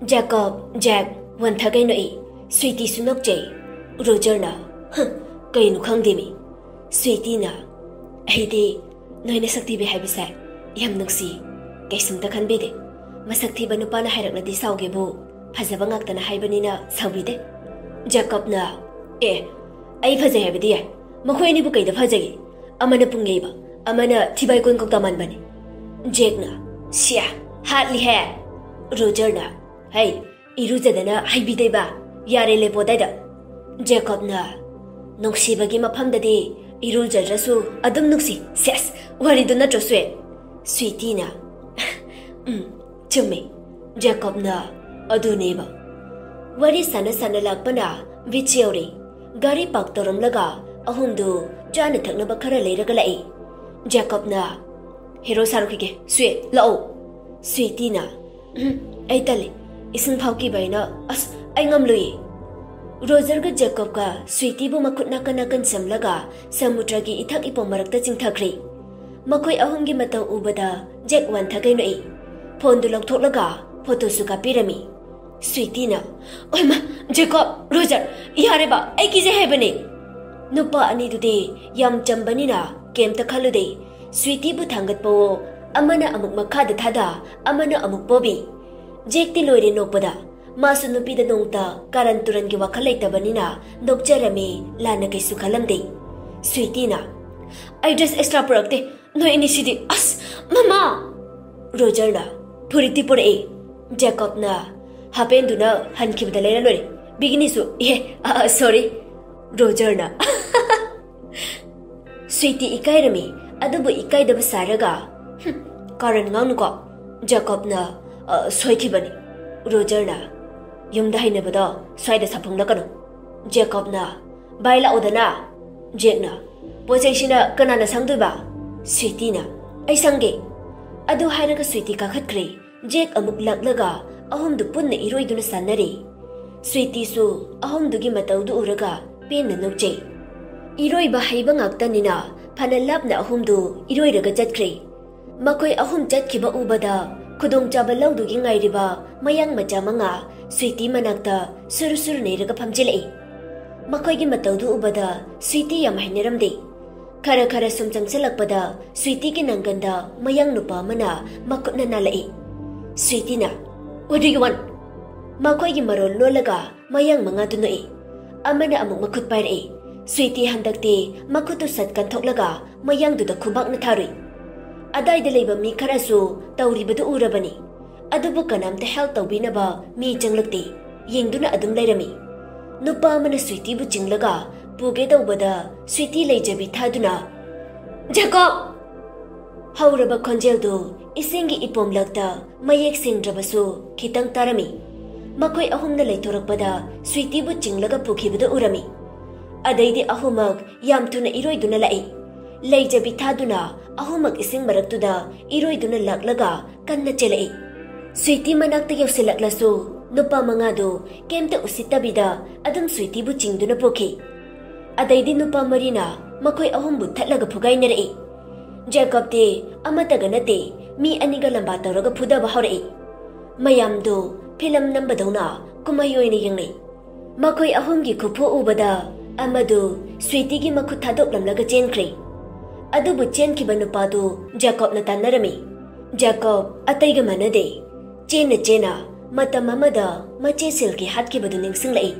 Jacob, Jack, wanthagay no I. Sweetie sunok jay. Roger na. Kayo nukhang dimi. Sweetie na. Aydi, noy nasakti be habisay. Yam nungsi. Kay sumtakan bide. Masakti ba nupa na hayrak na di sauge bu. Phazaba ngakta na haybani na saubide. Jacob na. Ay phazay habidi ay. Makoy ni bu kay da phazay. Amana punggay ba. Amana tibay kon kong taman bani. Jack na. Siya. Hatli hai. Roger na. Hey, irujadana haibide ba. Yare lepo dayda. Jacob na. Nungsibagi maphamdadi irujadrasu adum nungsi. Ses. Warido na troswe. Sweetie na. Chumme. Jacob na. Aduneba. Wari sana sana lakpana vichiori. Gari pak toram laga ahumdu jana thakna bakara leiraga lai. Jacob na. Hero sarukige. Swe lao. Sweetie na. Ay tali. Isang phauki bayna as ay ngamlui. Roger ga Jacob ka Sweetie bu makut nakan samlaga samudra gi ithak ipong marakta chingthakri. Makoy ahum gi mataw ubada Jack wan thagay no I. Phone du lagthoklaga photo su kapirami. Sweetie na. Oy ma Jacob, Roger, yare ba ay kije hebani. Nupa ani dudi yam chambani na kem ta khalude. Sweetie bu thangat po amana amuk makhada thada amana amuk bobi. Jack ti loire nokpada masu nupi da nongta karan turan gi wakhal leitabani na nokjarami lana kai sukhalamde. Sweetie na. I just extra producte no initiative as mama. Roger na. Puriti pure. Jacob na. Happen na hankibda leira lore. Bigini su sorry. Roger na. Sweetie ikairami adubu ikaidaba saraga. Karan nganu ko. Jacob na. Soikibani. Roger na. Yumda hainabada swaida sapung lakano. Jacob na. Baila odana. Jack na. Poseshina kanana sangduba. Sweetie na. Ay sangge. Adu hainaga Sweetie kakhatkre. Jack amuk laklaga ahum du punna iroi duna sanare. Sweetie su ahum dugi mataudu uraga pen na nokje. Iroi ba haiba ngakta nina panalap na ahum du iroi raga jatkre. Makoy ahum jatkiba ubada Kudong chaba laudugi ngairiba mayang macha manga Sweetie manakta suru neiraga phamjilai. Makoy gi mataudu ubada Sweetie yam hainaramde. Khara sum changchalakpada Sweetie gi nanganda mayang nupa mana makutna nalai. Sweetie na. What do you want? Makoy gi marol lolaga mayang manga dunoi. Amana amuk makut pairai. Sweetie handakte makutu satkan thoklaga mayang duda khubak na tharui. Aday da leiba mi kharasu tauribadu urabani. Adubu kanamta help tawbinaba mi changlakti. Yengduna adum leirami. Nupa mana Sweetie bu chinglaga puge tawbada Sweetie leijabi thaduna. Jacob! Hauraba khonjel du isingi ipom lakta mayek singdrabasu khitang tarami. Makoy ahum na leithorakpada Sweetie bu chinglaga pukhibadu urami. Adaydi ahumak yam tuna iroi duna lai. Leijabi thaduna ahumak ising maraktuda iroi duna laklaga kanna chelai. Sweetie manakta yausilaklasu nupa mangadu kemta usitabida adum Sweetie bu chingduna pokhi. Adaydi nupa marina makoy ahum bu thatlaga phugay narai. Jacob te amataga nate mi aniga lamba tawraga phudaba haurai. Mayamdu film nambadawna kumayoyna yenglai. Makoy ahum gi khuphu ubada amadu Sweetie gi makhut thadok lamlaga chenkre. Adubu chenkiba nupadu Jacob na tanarami. Jacob atayga manade. Chena matam amada mache silki hatkibadu ningsinglai.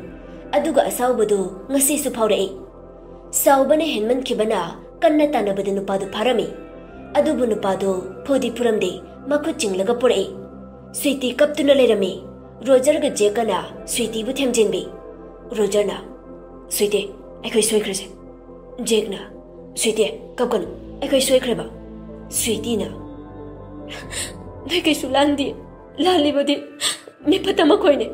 Aduga asawbadu ngasi su phaurai. Sawbana henman kibana kanna tanabadu nupadu pharami. Adubu nupadu phodi puramde makhut chinglaga purai. Sweetie kaptuna lerami. Roger ga Jackana Sweetie bu themjinbi. Roger na. Sweetie, akhoi soikrase. Jack na. Sweetie, kapkanu. Akhoi soikreba. Sweetie na. Nai kai sulandi. Lali badi. Me patama koine.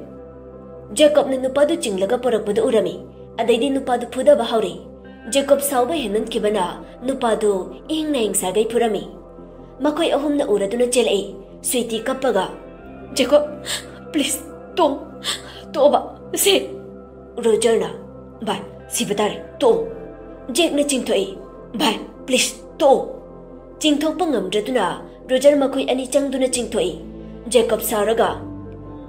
Jacob na nupadu chinglaga porakpadu urami. Adaydi nupadu phuda bahauri. Jacob sauba henan kibana nupadu ing na ing sagai purami. Makoy ahum na uraduna chelai. Sweetie kapaga. Jacob, please, to ba, say. Roger na. Bye, si batari, to. Jack na chingthoi. Bye, please, to. Chingthok pa ngamdraduna Roger makoy ani changduna chingthoi. Jacob saraga.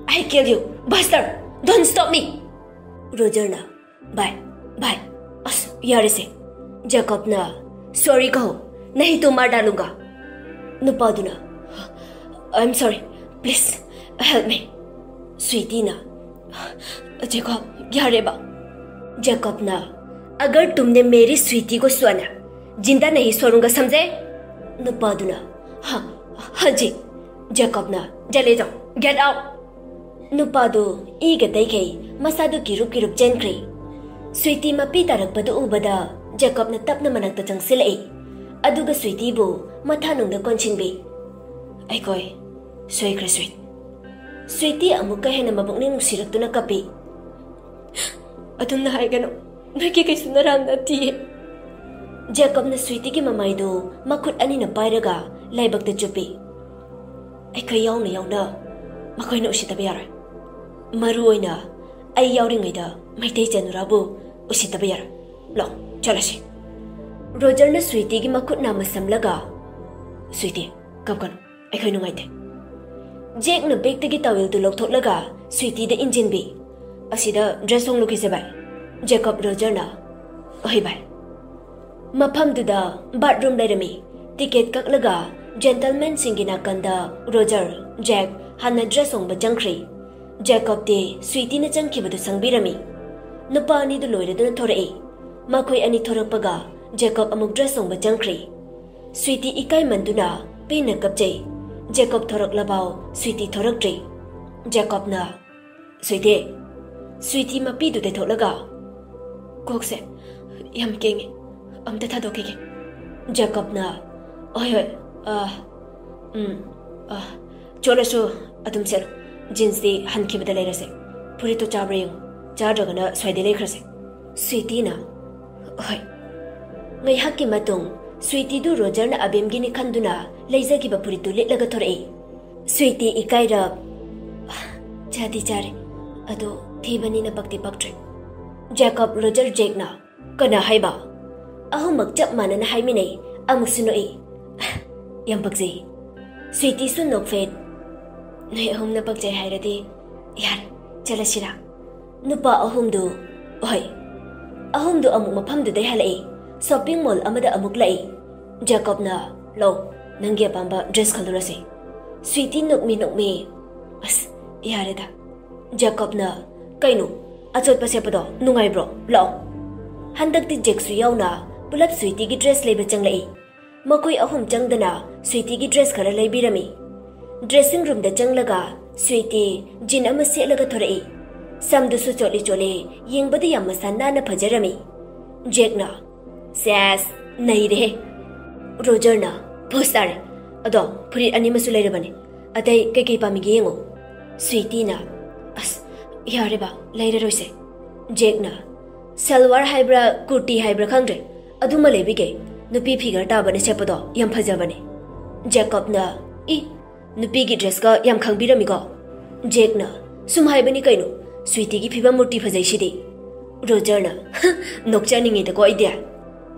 I kill you, bastard! Don't stop me! Roger na, bye. As, यार से Jacob ना sorry कहो नहीं तो मार डालूंगा नुपादुना I am sorry please help me sweetie ना जैकब यार बा जैकब ना अगर तुमने मेरी स्वीटी को सुना जिंदा नहीं छोड़ूंगा समझे नुपादुना हाँ जी जैकब ना जले जाओ गेट आउट नुपादु ईग तैखै मसादु किरुप चेंख्रे स्वीटी मपी तारकपद उबदा जैकब तपना मनकता चंगसिलई अदुगा स्वीटी बु मथानुंगदा कोनचिनबी अखोय सोइख्रे स्वीटी अमुक हेन मबुकनि नुसिरक्तुना कपी अदुमना हाइगनो नोइके कैसु नराम नथिए जैकब स्वीटी की ममाइदो मखुट अनी न पाइरगा लाइबक्ता चुपी अखोय याउना मखोयना उसितबा यारै मरु ओइना आई याउरिङैदा मैतै चनुराबु उसितबा यारै लो चलसे रोजर ने स्वीटी की मखुट नाम समलगा स्वीटी कबकन अखोय नुंगाइते जेक न बेग तगी टॉवेल तु लौथोकलगा स्वीटी द इंजिन बी असिदा ड्रेस होंग लुखिसे बाय जैकब रोजर ना ओहि बाय मफम दुदा बाथरूम लेरमी टिकेट ककलगा जेंटलमैन सिंगी नाकंदा रोजर जैक हाना ड्रेस होंग बजंख्री जैकब दे स्वीटी ने चंखिबदु संगबिरमी नुपा अनि दु लोइरदुना थोरई मखोय अनि थोरकपगा जैकब अमुक ड्रेस होंग बजंख्री स्वीटी इकाई मंदुना पेन कपजै जैकब थोरकलबाव स्वीटी थोरकट्री जैकब ना स्वीटी मपीदु दे थोलगा कोकसे यम केंगे अमते थादोकेगे जैकब ना ओय चोलसु अदुम सेल जींस दी हनखिबदा लेरसे फुरी तो चाब्रे यंग चाद्रगना स्वाइदे लेखरसे स्वीटी ना ओय ngayhakki matung स्वीटी दु रोजर ना अबेमगी नि खंदुना लेजगिबा फुरितु लेटलगा थोरई स्वीटी इकाइरा चादी चारे अदो थीबनी ना पक्ति पक्ट्रे जैकब रोजर जेकना कना हाइबा अहुमक चप मानना हाइमिनै अमुक सुनोई यम पक्जे स्वीटी सुन नोकफेट नै अहुम ना पक्जे हाइरदि यार चलसिरा नुपा अहुम दु ओय अहुम दु अमुक मफम दु दे हलई शॉपिंग मॉल अमदा अमुक लाई जैकब ना लो नंगे पांबा ड्रेस खलुरसे स्वीटी नुकमी अस यारेदा जैकब ना कैनो अचोट पसेपदो नुंगाइब्रो लो हंदक्ति जेक्सु याउना पुलप स्वीटी की ड्रेस लेबे चंगलई मकोई अहुम चंगदना स्वीटी की ड्रेस खरा लेबिरमी ड्रेसिंग रूम द चंगलगा स्वीटी जिन अमा सेलगा थोरई समदुसु चोले येंगबदि याम मसाना ना फजरमी जेकना सेस नहीं रे रोजर ना पोस्टारे अदो फुरी अनि मसु लेरबने अतै कई पामिगे येंगो स्वीटी ना अस यारे बा लेरे रोइसे जेक ना सलवार हाइब्रा कुर्ती हाइब्रा खंग्रे अदुमा लेबिगे नुपी फिगर ताबने सेपदो यम फजबने जैकब ना इ नुपी की ड्रेस का यम खंगबिरमिगो जेक ना सुम हाइबनी कैनो स्वीटी की फिबा मूर्ति फजैसिदि रोजर ना नोकचानिंगे त को आइडिया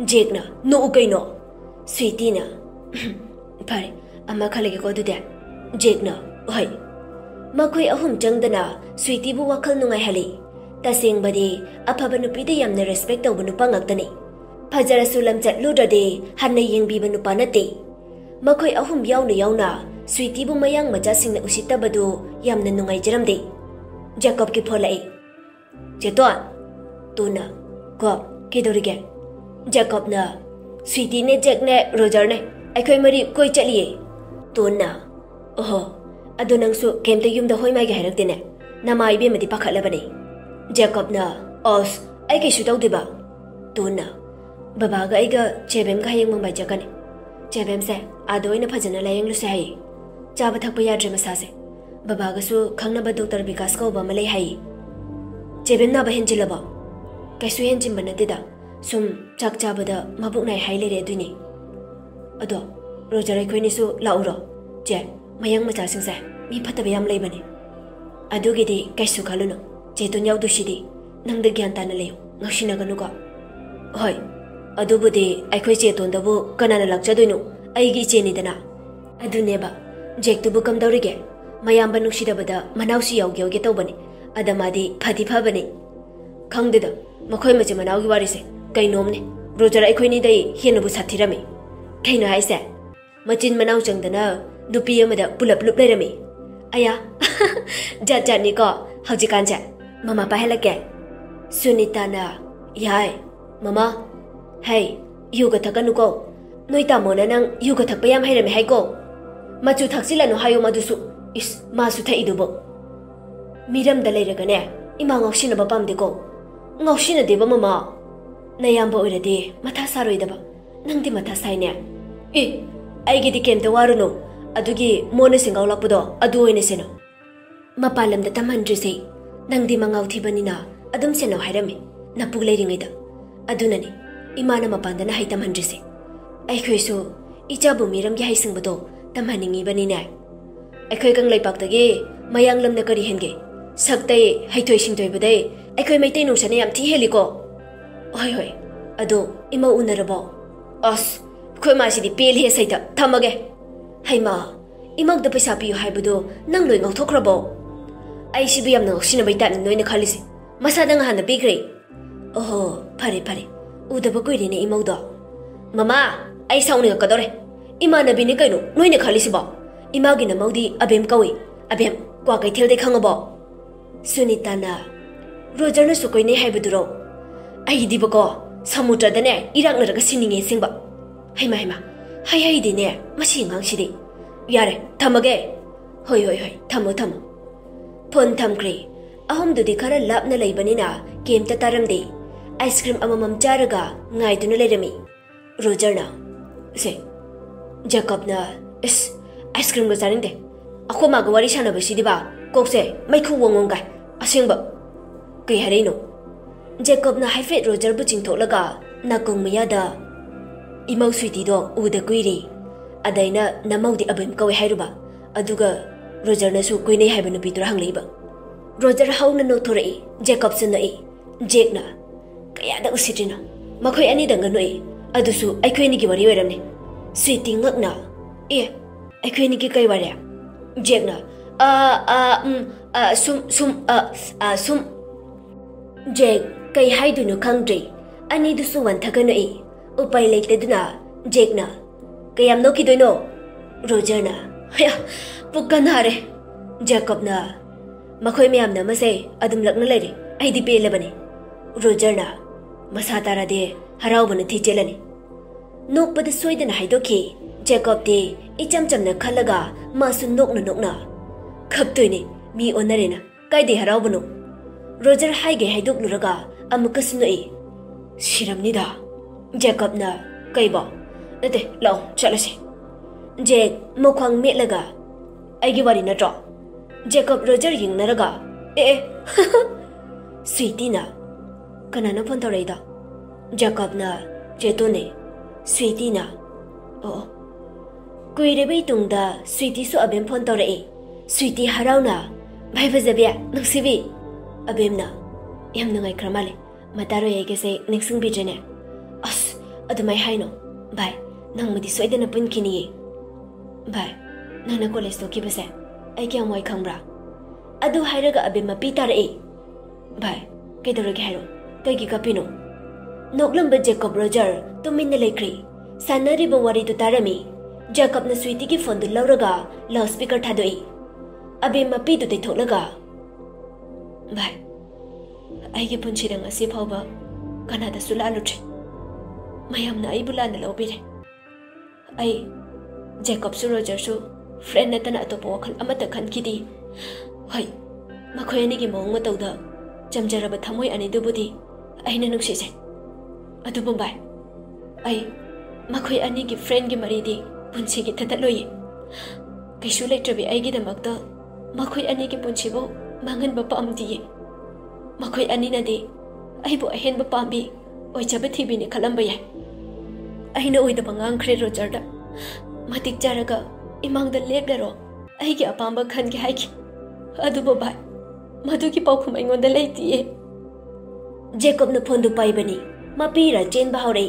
जेक ना नो कैनो स्वीटी ना फरे अमा खलेगे को दुदे जेक ना ओय मखोय अहुम चंगदना स्वीटी बु वखल नुंगाय हले तसेंगबदि अफबा नुपीदे यमना रेस्पेक्ट तौब नुपा ngaktani फजरसु लमचत लुददे हन्ना येंगबिबा नुपा नते मखोय अहुम याउना स्वीटी बु मयांग मचा सिंगना उसितबदु यमना नुंगाय जरमदे जैकब की फोलाई जेतो तोना को केदोरिगे जैकब ना स्वीटी ने जेक ने रोजर ने अखोय मरी कोई चलिए तोना ओहो अदु नंगसु केमते युमदा होय माइगे हायरक्तेने नमा इबे मदि पाखलबने जैकब ना ओस आई केसु तौदिबा तोना बाबागा आइगा चेबेम गा हायंग मंबाय जकने चेबेम से आदोइना फजना लायंग लुसे हाय चाबा थकप याद्रे मसासे बाबागासु खंगनबा डॉक्टर विकास को बमले हाय चेबेम ना बहेंजिलबा कैसु हेंजिम बनतेदा सुम चाक चाबदा मबुक नाय हाय लेरे दुनी अदो रोजर अखोयनिसु लाउरो जे मयंग मचा सिंसे मी फतबे याम लेबने अदुगिदि कैसु खलुनो जेतुन याउदुसिदि नंगद ज्ञान ताना लेयो ngaksinaganu होय अदुबुदि अखोय चेतोंदबु कनाना लाक्चदोइनो अइगी चेनिदना अदुनेबा जेक्तुबु कमदौरिगे mayamba nungsidabada manausi yauge yauge tawbani adamadi phadi phabani khangdeda makhoi mache manaugi warise kainomne Roger aikhoini dai henabu sathirami kaino haise machin manau changdana nupi amada pulap lup lerami aya jat jat ni ko haujikan ja mama pahelake Sunita na yai mama hey yuga thakanu ko noi tamona nang yuga thakpa yam hairami haiko machu thaksilanu hayo madusu is masu thaidubo miram da leiragane ima ngoksina ba pamde ko ngoksina deba mama nayamba oirade matha saroidaba nangdi matha saine e aigidi kemta waruno adugi mona singaw lakpudo adu oine seno mapalamda tamhandrisi nangdi mangaw thibanina adum seno hairami napug leiringaida adunani imana mapandana hai tamhandrisi aikhoisu ichabu miramgi haisingbado tamhaningi banine aikhoi kang leipaktage mayang lamna kari henge saktai haithoi singtoi badai aikhoi maitai nungsane yam thi heliko hoi hoi ado ima unarabo as khoi ma sidi pel he saita thamage haima imag da paisa piyo haibado nang loi ngau thokrabo ai sidu yam nang sina baita noina khalisi masada nga hana bigre oho phare phare udaba koire ne imaudo mama ai sauni ka kadore ima na bini kaino noina khalisi ba imagi na maudi abem kawi abem kwa kai thel de khangabo Sunita na Roger na sukoi ne haibaduro ai dibako samudra dane irak naraga sininge singba haima haima hai hai dine masi ngang sidi yare thamage hoi hoi hoi thamo thamo phone thamkre ahom dudi khara lapna leibanina kemta taramde ice cream amamam charaga ngai duna lerami Roger na se Jacob na is ice cream ga jarinde akhoma ga wari sana basidi ba kokse maikhu wongong ga asingba kai harino Jacob na haifet Roger bu chingthoklaga nakong mayada imau sweetie do uda kuiri adaina namaudi abem kawe hairuba aduga Roger na su kuinei haiba nupi tura hangleiba Roger hauna no thorai Jacob sunai Jake na kaya da usitrina makhoi ani danga noi adusu aikhoi ni gi wari weramne sweetie ngakna e aikhoi ni gi kai wari Jake na sum Jake kai haiduno khangdre ani dusu wanthagano e upai leite duna Jake na kayam no kidoino Roger na ya pukanare Jacob na makhoi meyam na mase adum lakna leire aidi pelabani Roger na masa tarade haraubana thichelani nokpada soidana haidoki Jacob de icham chamna khalaga masu nokna khaptoine mi onarena kaide haraubano Roger haige haidok luraga amukasunoi siramnida Jacob na kaiba nate law chalase Jake mokhang metlaga aigi wari natro Jacob Roger yingnaraga Sweetie na kanana phone tawreida Jacob na jetone Sweetie na oh kuire bai tungda Sweetie su abem phone tawrei Sweetie harauna bhai bajabya nuksibi abemna yam nangai kramale mataro yege se nexing bijene as adumai haino bai nangmadi soidana punkini bai nana college to kibase ai kyam wai khangbra adu hairaga abema pitare bai kedoroge hairo kaigi kapino noklamba Jacob Roger tuminna lekri sanari bo wari tu tarami Jacob na Sweetie ki phone du lawraga loudspeaker thadoi abema pi tu tetholaga bai aige punchirang asi phawba kanada sulalutre mayamna ai bulana lobire ai Jacob su Roger su friend natana atopo wakhal amata khankidi hai makhoi ani gi mong matawda jamjaraba thamoi ani dubudi aina nuksise adubu bai ai makhoi ani gi friend gi maridi punchi gi thataloi kaisu leitrabi ai gi damakta makhoi ani gi punchibo mangan ba pamdi makhoi ani na de ai bo ahen ba pambi oi chabe thibi ne khalamba ya aina oi da bangang khre Roger da matik jaraga imang da leblero ai gi apamba khan gi haiki adu bo bai madu ki pau khumai ngon da leiti Jacob na phone du pai bani mapi ra chen ba hore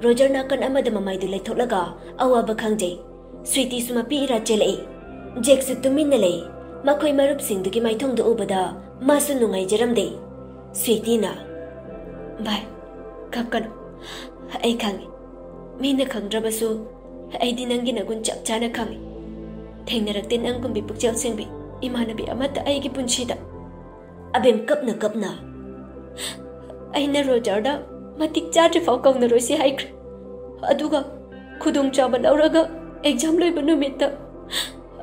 Roger na kan amada mamai du leitholaga awa ba khangjai Sweetie su mapi ra chelei Jake su tumin na lei मखोई मरुपसिंगदुगी माइथोंग उबदा मासु नुंगाइजरमदे स्वीटीना भाई कपकनो आई खांगी मीना खंगद्रबसु आईदी नंगी नगुन चप चाना खांगी थेंगनरक्ते नंगुंबी पुक्चेल सेंबी इमानबी अमता आईगी पुंसीदा अबेम कपना कपना आईना रोजरदा मतिक चाद्रि फाव कौनरोसी हाइख्रे अदुगा खुदुंग चाबा लौरगा exam लोइबा नुमित्ता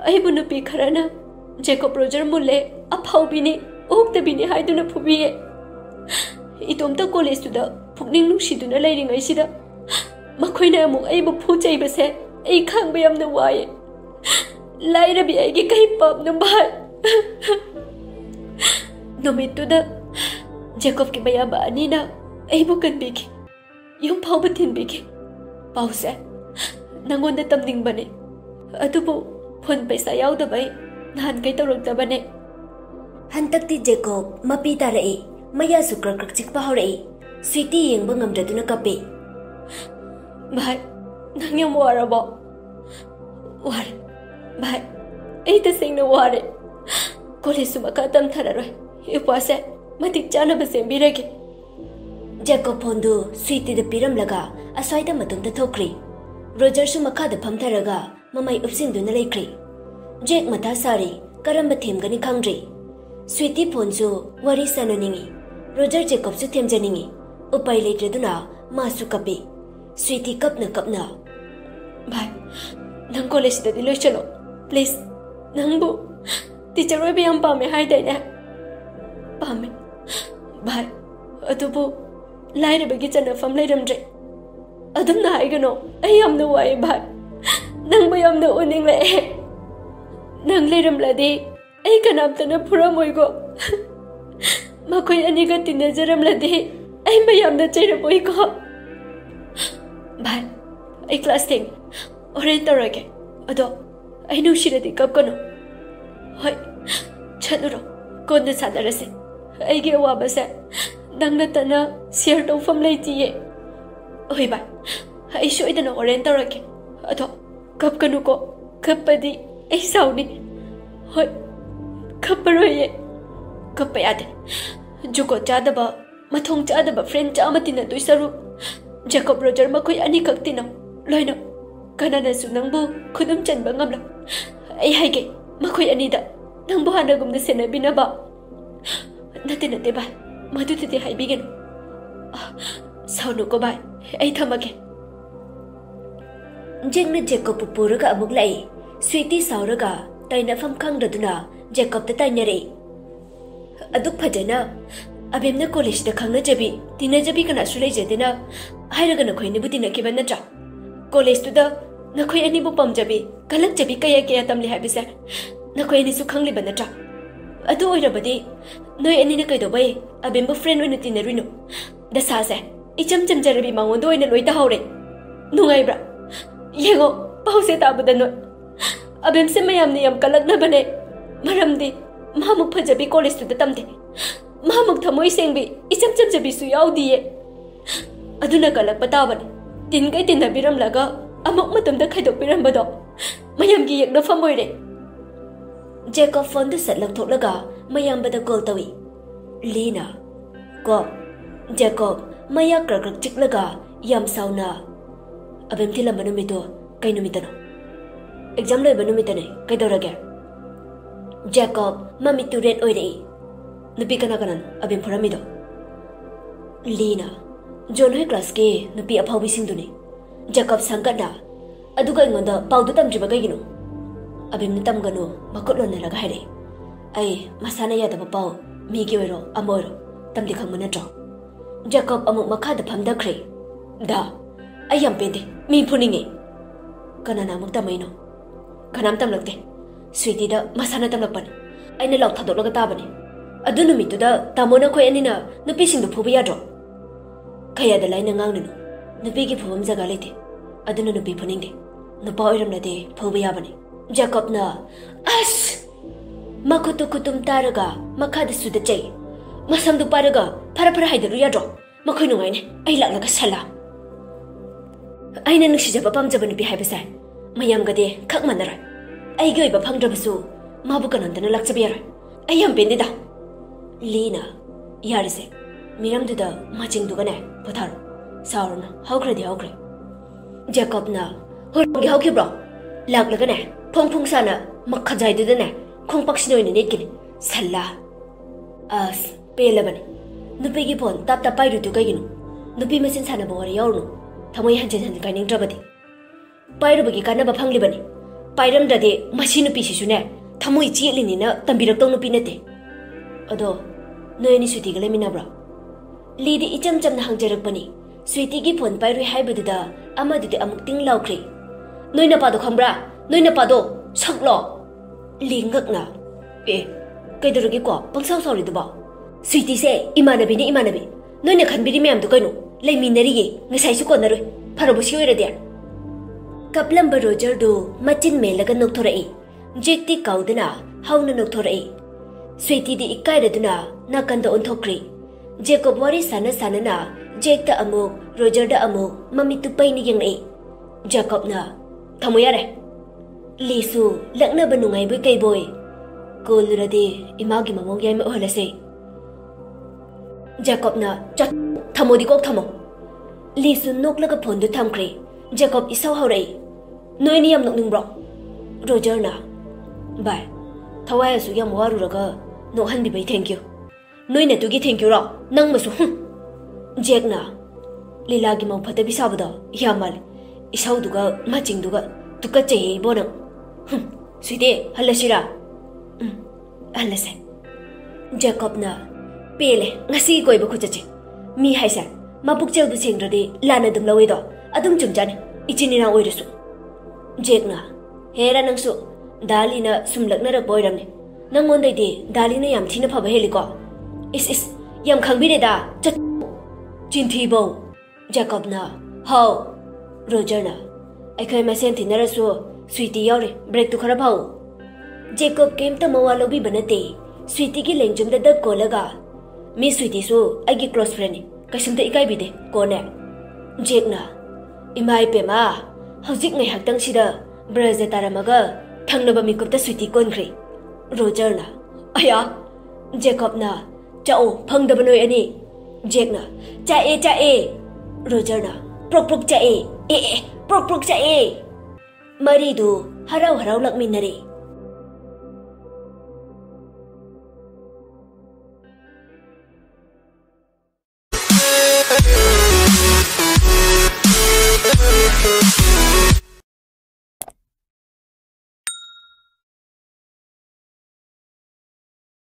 आईबु नुपी खराना Jacob Roger मुले अफाउबिनी ओक्तबिनी हाइदुना फुबिये इतोमता college पुकनिंग नुसिदुना लैरिङैसिदा मखोइना अमुक आइबु फुचैबसे आई खांबा यामना वाये लाइरबी आइगे कहि पापनु भाई नुमित्तुदा जेकब के मयाबा अनिना आइबु कनबिगी युम फाउबा थिनबिगी पाउसे नंगोंदा तमनिंगबने अदुबु फोन पैसा याउदबै नहान कै तौरक्तबने हंतक्ति जेकब मपी तारई मया सुक्र क्रक चिकपा हौरई स्वीटी येंबा ngamdraduna kape भाई नंग यम वारबो वारे भाई एई तसेंगना वारे कॉलेज सुमा का तम थररोय इपासे मतिक चाना बसेंबिरगे जेकब फोनदु स्वीटी द पिरम लगा असवाइदा मतुमदा थोक्री रोजर सु मखा द फमथरगा ममाई उपसिंदुना लेख्री जेक मथा सारी करम थेमगनी खंग्री स्वीटी फोनसु वरी सननिंगी रोजर जेकब सु थेमजनिंगी उपाय लेट्रेदुना मासु कपे स्वीटी कपना कपना भाई नंग कॉलेज ददी लोय चलो प्लीज नंगबु टीचर ओइबे याम पामे हाइदाइने पामे भाई अदुबु लाइरबगी चनफम लेरमद्रे अदुमना हाइगनो आई यामना वाय भाई नंगबु यामना उनिंगले नंग लेरमलादि आई कनामतना फुरमोइगो मखोय अनिगा तिनजरमलादि आई मयामना चैरबोइगो भाई आई क्लास 10 ओरेन तौरगे अदो आई नुसिरदि कपकनो होय चलुरो कोन सादरसे आईगे वाबसे नंगनतना शेयर तौफम लेतिये ओय भाई आई सोइदना ओरेन तौरगे अदो कपकनो को कपदी आई साउनी होय कपरोये कप यादे जुको चादबा मथोंग चादबा फ्रेंड चामतिना दुइसरु जेकब रोजर मखोय अनि कक्तिनो लोइनो कनानासु नंगबु खुदुम चनबा ngamla ai haige मखोय अनिदा नंगबु हानागुमना सेनाबिनाबा नते नते भाई मधुते हाइबिगेन साउनु को भाई ai थमगे जेंगना जेकब पुरगा अमुक लाई स्वीटी साउरगा ताइनाफम खंगदुना जेकब ता ताइनरे अदुक फजना अबेमना कॉलेज दा खंगना जबी तिना जबी कना सुलै जदेना हाइरगा नखोइने बुति नकिबा नत्रा कॉलेज तुदा नखोइ अनि बु पमजबी कलक जबी कया कया तमले हाबिसे नखोइ अनि सु खंगलिबा नत्रा अदु ओइरबदि नोइ अनि न कैदोबै अबेमबु फ्रेंड ओइना तिनरुइनो दसासे इचम चमजरबी मांगोंदो ओइना लोइता हौरे नुगाइब्रा येगो पाउसे ताबदा नो अबेम से मयामने यम कलकना बने मरमदि मामुक फजबी कॉलेज तुदा तमदे मामुक थमोइ सेंबी इचम चमजबी सु याउदिये अदुना कलक बताबने तिनगै तिनबिरम लगा अमुक मतमदा खैदोपिरमबदो मयामगी यकना फमोइरे जेकब फोन दु सटलक थोलगा मयामबदा कॉल तवी लीना को जेकब मया क्रक्रक चिकलगा याम साउना अबेम थिलम नुमितो कै नुमितनो एग्जाम लोइबा नुमितने कैदोरगे जेकब ममी टू रेड ओइरे नुपी कना कना अबेम फरमिदो लीना जोन है क्लास के नुपी अफाउबी सिंदुने जेकब संगना अदुगा इंगोंदा पाउदु तमद्रिबा गैगिनो अबेम न तमगनो मकुलोन लगा हाइरे आई मसाना यादब पाउ मीगी ओइरो अमोरो तमदि खंगम नत्रो जेकब अमुक मखादा फमदख्रे दा आई यम पेदे मी फुनिंगे कनाना मुक तमैनो कनाम तमलक्ते स्वीटी दा मसाना तमलकपन आइना लॉक थादोलगा ताबने अदु नुमितुदा तामोना खोय अनिना नुपी सिंदु फुबा याद्रो खयादा लाइना ngangnनु नुपीगी फुबम जगा लेते अदुना नुपी फुनिंगे नुपा ओइरमनादे फुबा याबने जेकबना अस मखुतु कुतुम तारगा मखादा सुदा चै मसंदु पारगा फरा फरा हाइदरु याद्रो मखोय नुगाइने आई लालगा सला आइना नुसिजबा पामजबा नुपी हाइबसा मयामगदे खक मनरा आइगे ओइबा फंगद्रबसु माबु कनंतन लाक्चब यार आई हम पेंदेदा लीना यारिसे मिरमदुदा मचिंगदुगने पथार सावरना हौख्रे जेकबना होरंगी हौखिब्रो लाक्लगने फोंग साना मखजाइदुदने खोंगपक्सिन ओइने नेटकिनि सल्ला अस पेलबने नुपीगी फोन ताप ताप पाइरुदु कइगिनु नुपी मसिन सानबो वरि याउरनु थमोय हंजन काइनिंगद्रबदि पाइरुबगी कानबा फंगलिबनि पाइरमद्रदि मसि नुपीसिसुने थमोय चेलिनिना तंबिरक्तौ नुपी नते अदो नोयनि सुतिगा लेमिनाब्रा लीदी इचम चमना हंजरकपनि स्वीटीगी फोन पाइरुइ हाइबदुदा अमदुदि अमुक्तिंग लाउख्रे नोयना पादो खंब्रा नोयना पादो सकलो लिंगकना ए कइदरगी को पंगसाव सौरिदुबा स्वीटी से इमानबी नोयना खनबिरी मैम कइनो लेमिनरिगे ngसाइसु कोनरoi फरबुसी ओइरदे कपलंब रोजर दो मचिन मेलगा नोक्थोरई जेक्ति काउदना हाउना नोक्थोरई स्वीटी दी इकाइरदुना नाकंदा ओंथोक्री जेकोब वारी साना जेक्ता अमुक रोजरदा अमुक ममितु पैनि यंगई जेकोबना थमो यारे लीसु लक्नब नुंगाइबो कइबोय कोलुरदे इमागी ममोग याइम ओहलसे जेकोबना चट थमोदी कोक थमो लीसु नोकलगा फोनदु थमख्रे जेकोब इसौ हौरई नोइनि याम नोकनिंब्रो रोजरना बाय थवायसु याम वारुरगा नोहनबिबै थैंक यू नोइना तुगी थैंक यू रो नंग मसु जेकना लीलागी मौ फतबि साबदा यामाल इसौदुगा मचिंगदुगा तुकचे बोन स्वीटी हल्लसिरा हल्लसे जेकोबना पेले ngasi कोइबो खुचचे मी हाइसा मपुकचेल बुसेंद्रदि लाना दुम लवेदो अदुम चुमजाने इचिनिना ओइरसु जेकना हेरा नंगसु दालीना सुमलकनरक बोइरमने नंगोंदैदि दालीना याम थिना फबा हेलिको इस याम खंगबिरेदा चट चिंथीबो जेकोबना हाउ रोजरना अखै मसेन थिनरसु स्वीटी यावरे ब्रेक तु खरा भाउ जेकोब केमता मवा लोबी बनते स्वीटी की लेंजुमदा द कोलगा मी स्वीटी सु आगी क्लोज फ्रेंड कसुमता इकाइबिदे कोने जेकना इमाई पेमा हौजिक ngai हाक्तंग सिदा ब्रज तारमगा थंगनबा मिकुपता स्वीटी कोनख्रे रोजरना अया जेकोबना चाओ फंगदब नोय अनि जेकना चाए रोजरना प्रोक चाए ए प्रोक चाए मरीदु हराव लकमिनरे